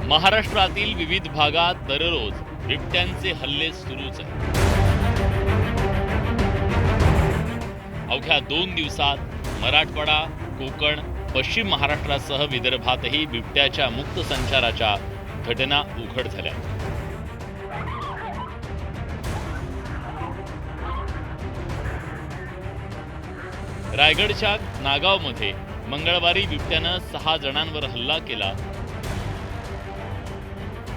महाराष्ट्रातील विविध भागात दररोज बिबट्यांचे हल्ले सुरूच आहेत. अवघ्या 2 दिवसात मराठवाडा, कोकण, पश्चिम महाराष्ट्रासह विदर्भातही बिबट्याच्या मुक्त संचाराच्या घटना उघड झाल्या. रायगडच्या नागावमध्ये मंगळवारी बिबट्यानं 6 जणांवर हल्ला केला,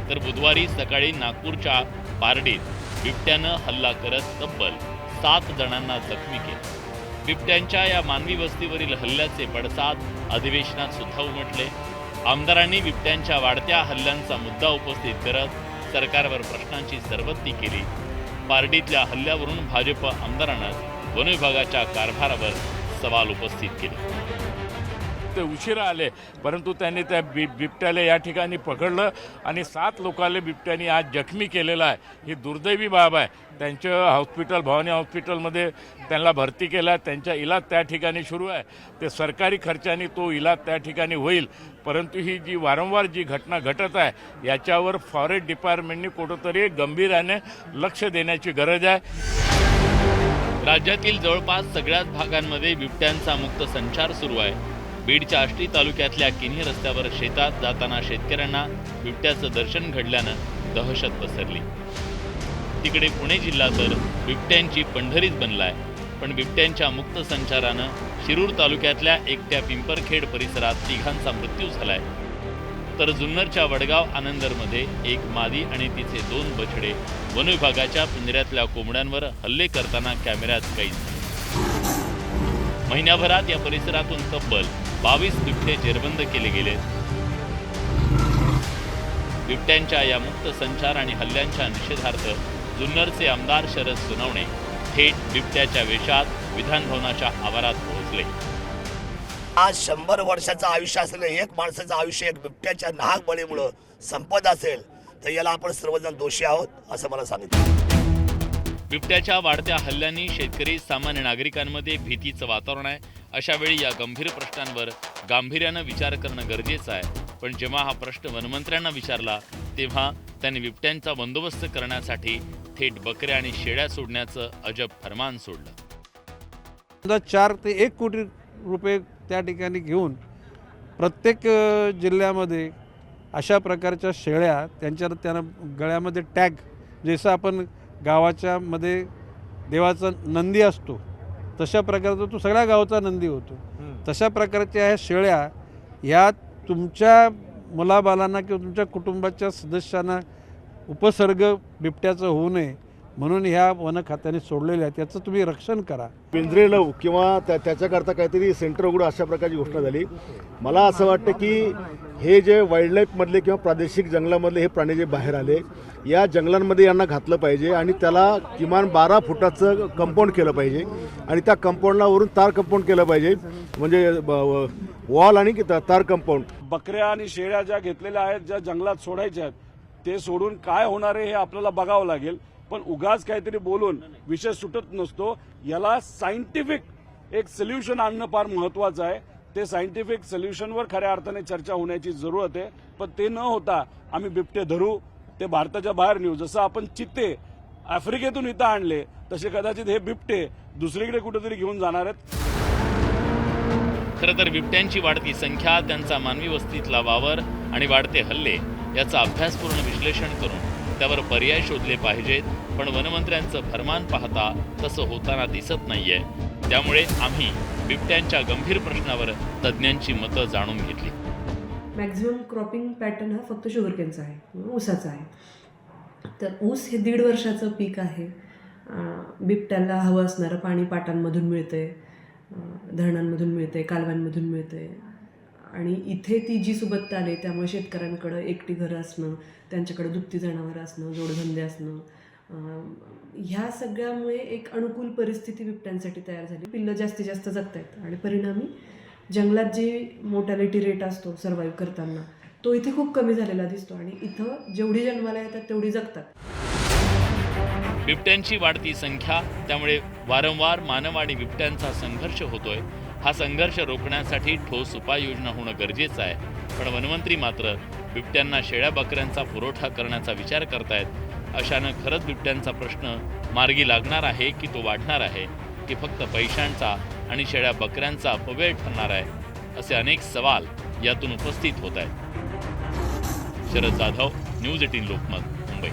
तर बुधवारी सकाळी नागपूरच्या पारडीत बिबट्यानं हल्ला करत तब्बल 7 जणांना जखमी केले. बिबट्यांच्या या मानवी वस्तीवरील हल्ल्याचे पडसाद अधिवेशनात सुद्धा उमटले. आमदारांनी बिबट्यांच्या वाढत्या हल्ल्यांचा मुद्दा उपस्थित करत सरकारवर प्रश्नांची सरबत्ती केली. पारडीतल्या हल्ल्यावरून भाजप आमदारांनं वन विभागाच्या कारभारावर सवाल उपस्थित केले. ते उशिरा आले, परंतु त्यांनी त्या बिबट्याला या ठिकाणी पकडलं आणि 7 लोकांना बिबट्याने आज जखमी केलेला आहे. ही दुर्दैवी बाब आहे. त्यांचं हॉस्पिटल, भवानी हॉस्पिटलमध्ये त्यांना भरती केलं. त्यांचा इलाज त्या ठिकाणी सुरू आहे. ते सरकारी खर्चाने तो इलाज त्या ठिकाणी होईल, परंतु ही जी वारंवार जी घटना घटत आहे याच्यावर फॉरेस्ट डिपार्टमेंटने कुठंतरी गंभीराने लक्ष देण्याची गरज आहे. राज्यातील जवळपास सगळ्याच भागांमध्ये बिबट्यांचा मुक्त संचार सुरू आहे. बीडच्या आष्टी तालुक्यातल्या किन्ही रस्त्यावर शेतात जाताना शेतकऱ्यांना बिबट्याचं दर्शन घडल्यानं दहशत पसरली. तिकडे पुणे जिल्हा तर बिबट्यांची पंढरीच बनलाय. पण बिबट्यांच्या मुक्त संचारानं शिरूर तालुक्यातल्या एकट्या पिंपरखेड परिसरात 3घांचा मृत्यू झालाय. तर जुन्नरच्या वडगाव आनंदरमध्ये एक मादी आणि तिचे 2 बछडे वन विभागाच्या पिंजऱ्यातल्या कोंबड्यांवर हल्ले करताना कॅमेऱ्यात कैद. महिन्याभरात या परिसरातून तब्बल 22 बिबटे जेरबंद केले गेले. बिबट्यांच्या या मुक्त संचार आणि हल्ल्यांच्या निषेधार्थ जुन्नरचे आमदार शरद सोनवणे थेट बिबट्याच्या वेशात विधानभवनाच्या आवारात पोहोचले. आज 100 वर्षाचं आयुष्य असलेलं एक माणसाचं आयुष्य एक बिबट्याच्या नाहक बळीमुळं संपत असेल तर याला आपण सर्वजण दोषी आहोत असं मला सांगितलं. बिबट्याच्या वाढत्या हल्ल्यांनी शेतकरी, सामान्य नागरिकांमध्ये भीतीचं वातावरण आहे. अशा वेळी या गंभीर प्रश्नांवर गांभीर्यानं विचार करणं गरजेचं आहे. पण जेव्हा हा प्रश्न वनमंत्र्यांना विचारला तेव्हा त्यांनी बिबट्यांचा बंदोबस्त करण्यासाठी थेट बकऱ्या आणि शेळ्या सोडण्याचं अजब फरमान सोडलं. 4 ते 1 कोटी रुपये त्या ठिकाणी घेऊन प्रत्येक जिल्ह्यामध्ये अशा प्रकारच्या शेळ्या त्यांना गळ्यामध्ये टॅग, जसं आपण गावाच्या मध्ये देवाचा नंदी असतो तशा प्रकारचा तो सगळ्या गावाचा नंदी होतो. तशा प्रकारच्या ह्या शेळ्या ह्या तुमच्या मुलाबालांना किंवा तुमच्या कुटुंबाच्या सदस्यांना उपसर्ग बिबट्याचं होऊ नये म्हणून ह्या वन खात्याने सोडलेल्या आहेत. याचं तुम्ही रक्षण करा. पिंजरे लावू किंवा त्याच्याकरता काहीतरी सेंटर उघडू अशा प्रकारची घोषणा झाली. मला असं वाटतं की हे जे वाईल्डलाईफमधले किंवा प्रादेशिक जंगलामधले हे प्राणी जे बाहेर आले या जंगलांमध्ये यांना घातलं पाहिजे आणि त्याला किमान 12 फुटाचं कंपाऊंड केलं पाहिजे आणि त्या कंपाऊंडला वरून तार कंपाऊंड केलं पाहिजे, म्हणजे वॉल आणि तार कंपाऊंड. बकऱ्या आणि शेळ्या ज्या घेतलेल्या आहेत, ज्या जंगलात सोडायच्या आहेत, ते सोडून काय होणार आहे हे आपल्याला बघावं लागेल. पण उगाच काहीतरी बोलून विषय सुटत नसतो. याला सायंटिफिक एक सोल्युशन आणणं फार महत्वाचं आहे. ते सायंटिफिक सोल्युशनवर खऱ्या अर्थाने चर्चा होण्याची जरूरत आहे. पण ते न होता आम्ही बिबटे धरू, ते भारताच्या बाहेर नेऊ. जसं आपण चित्ते आफ्रिकेतून इथं आणले तसे कदाचित हे बिबटे दुसरीकडे कुठेतरी घेऊन जाणार आहेत. खरं तर बिबट्यांची वाढती संख्या, त्यांचा मानवी वस्तीतला वावर आणि वाढते हल्ले याचा अभ्यासपूर्ण विश्लेषण करून त्यावर पर्याय शोधले पाहिजेत. पण वनमंत्र्यांचं फरमान पाहता तसं होताना दिसत नाहीये. त्यामुळे आम्ही बिबट्यांच्या गंभीर प्रश्नावर तज्ज्ञांची मतं जाणून घेतली. मॅक्झिमम क्रॉपिंग पॅटर्न हा फक्त शुगरकेनचा आहे, ऊसाचा आहे. तर ऊस हे 1.5 वर्षाचं पीक आहे. बिबट्याला हवं असणारं पाणी पाटांमधून मिळतंय, धरणांमधून मिळतंय, कालव्यांमधून मिळतंय. आणि इथे ती जी सुबत्ता आली त्यामुळे शेतकऱ्यांकडं एकटी घरं असणं, त्यांच्याकडे दुभती जनावरं असणं, जोडधंदे असणं, ह्या सगळ्यामुळे एक अनुकूल परिस्थिती बिबट्यांसाठी तयार झाली. पिल्लं जास्तीत जास्त जगत आहेत आणि परिणामी जंगलात जी मोर्टॅलिटी रेट असतो सर्व्हाइव्ह करताना तो इथे खूप कमी झालेला दिसतो आणि इथं जेवढी जन्माला येतात तेवढी जगतात. बिबट्यांची वाढती संख्या, त्यामुळे वारंवार मानव आणि बिबट्यांचा संघर्ष होतोय. हा संघर्ष रोखण्यासाठी ठोस उपाययोजना होणं गरजेचं आहे. पण वनमंत्री मात्र बिबट्यांना शेळ्या बकऱ्यांचा पुरवठा करण्याचा विचार करतायत, अशानं खरंच बिबट्यांचा प्रश्न मार्गी लागणार आहे की तो वाढणार आहे, की फक्त पैशांचा आणि शेळ्या बकऱ्यांचा अपव्यय ठरणार आहे, असे अनेक सवाल यातून उपस्थित होत आहेत. शरद जाधव, न्यूज 18 लोकमत, मुंबई.